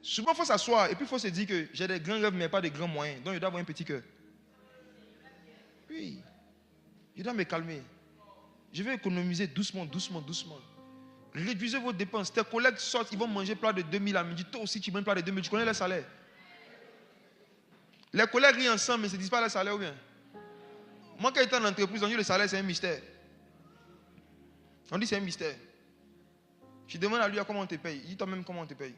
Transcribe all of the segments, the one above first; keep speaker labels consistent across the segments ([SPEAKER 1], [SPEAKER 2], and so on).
[SPEAKER 1] Souvent, il faut s'asseoir et puis il faut se dire que j'ai des grands rêves, mais pas des grands moyens. Donc, je dois avoir un petit cœur. Oui. Je dois me calmer. Je vais économiser doucement. Réduisez vos dépenses. Tes collègues sortent, ils vont manger plat de 2000 à midi. Toi aussi, tu manges plat de 2000. Tu connais le salaire. Les collègues rient ensemble, mais ils ne se disent pas le salaire ou bien. Moi, quand j'étais en entreprise, on dit le salaire, c'est un mystère. On dit c'est un mystère. Je demande à lui comment on te paye. Il dit toi-même comment on te paye.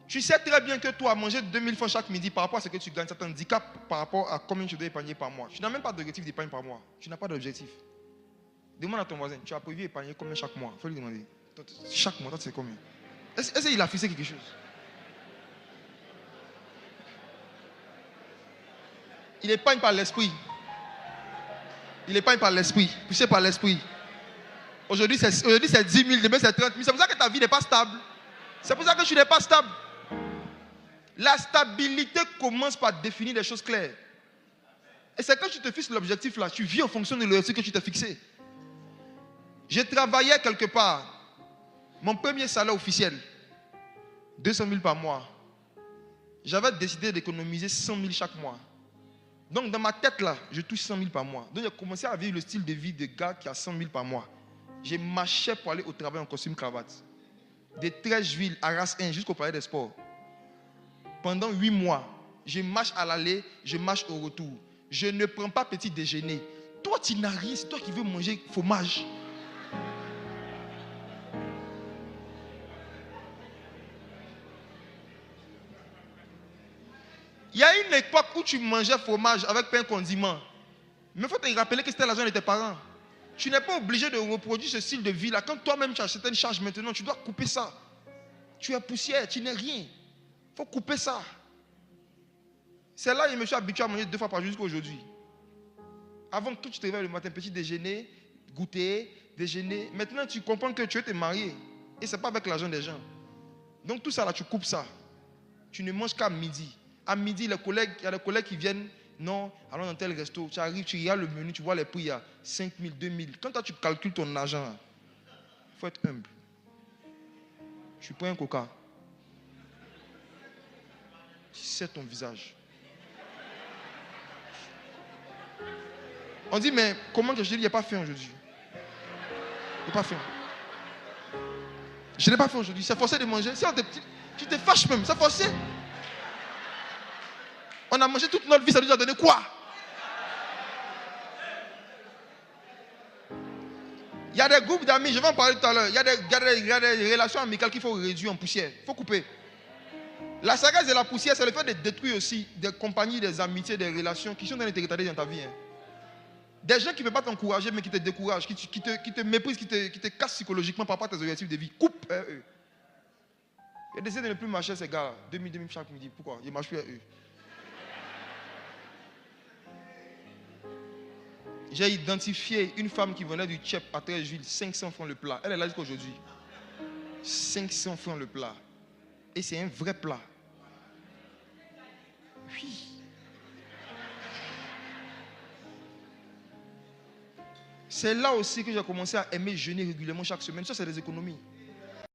[SPEAKER 1] Tu sais très bien que toi, manger 2000 francs chaque midi par rapport à ce que tu gagnes, ça t'handicape par rapport à combien tu dois épargner par mois. Tu n'as même pas d'objectif d'épargne par mois. Tu n'as pas d'objectif. Demande à ton voisin, tu as prévu épargner combien chaque mois? Il faut lui demander. Chaque mois, toi, tu sais combien? Est-ce qu'il a fixé quelque chose? Il épargne par l'esprit. Il épargne par l'esprit. Poussé par l'esprit. Aujourd'hui, c'est 10 000, demain, c'est 30 000. C'est pour ça que ta vie n'est pas stable. C'est pour ça que tu n'es pas stable. La stabilité commence par définir des choses claires. Et c'est quand tu te fixes l'objectif là, tu vis en fonction de l'objectif que tu t'es fixé. Je travaillais quelque part. Mon premier salaire officiel, 200 000 par mois. J'avais décidé d'économiser 100 000 chaque mois. Donc dans ma tête là, je touche 100 000 par mois. Donc j'ai commencé à vivre le style de vie de gars qui a 100 000 par mois. Je marchais pour aller au travail en costume cravate. De Trècheville à Arras 1 jusqu'au palais des sports. Pendant 8 mois, je marche à l'aller, je marche au retour. Je ne prends pas petit déjeuner. Toi, tu n'as rien, c'est toi qui veux manger fromage. Il y a une époque où tu mangeais fromage avec pain condiment. Mais il faut te rappeler que c'était l'argent de tes parents. Tu n'es pas obligé de reproduire ce style de vie là. Quand toi-même tu as certaines charges maintenant, tu dois couper ça. Tu es poussière, tu n'es rien. Il faut couper ça. C'est là que je me suis habitué à manger 2 fois par jour jusqu'à aujourd'hui. Avant que tu te réveilles le matin, petit déjeuner, goûter, déjeuner. Maintenant, tu comprends que tu veux te marier. Et ce n'est pas avec l'argent des gens. Donc tout ça là, tu coupes ça. Tu ne manges qu'à midi. À midi, il y a des collègues qui viennent. Non, allons dans tel resto. Tu arrives, tu regardes le menu, tu vois les prix, il y a 5 000, 2 000. Quand toi, tu calcules ton argent, il faut être humble. Tu prends un coca. Tu sais ton visage. On dit, mais comment que je dis, il n'y a pas faim aujourd'hui. Il n'y a pas faim. Je n'ai pas faim aujourd'hui. C'est forcé de manger. Si tu te fâches même, c'est forcé. On a mangé toute notre vie, ça nous a donné quoi? Il y a des groupes d'amis, je vais en parler tout à l'heure. Il y a des relations amicales qu'il faut réduire en poussière. Il faut couper. La sagesse de la poussière, c'est le fait de détruire aussi des compagnies, des amitiés, des relations qui sont dans l'intérieur dans ta vie. Hein. Des gens qui ne peuvent pas t'encourager, mais qui te découragent, qui te méprisent, qui te cassent psychologiquement par rapport à tes objectifs de vie. Coupe eux. J'ai décidé de ne plus marcher ces gars. 2000 chaque midi. Pourquoi? Ils ne marchent plus à eux. J'ai identifié une femme qui venait du Tchèp à Trècheville, 500 francs le plat. Elle est là jusqu'à aujourd'hui. 500 francs le plat. Et c'est un vrai plat. Oui. C'est là aussi que j'ai commencé à aimer jeûner régulièrement chaque semaine. Ça, c'est des économies.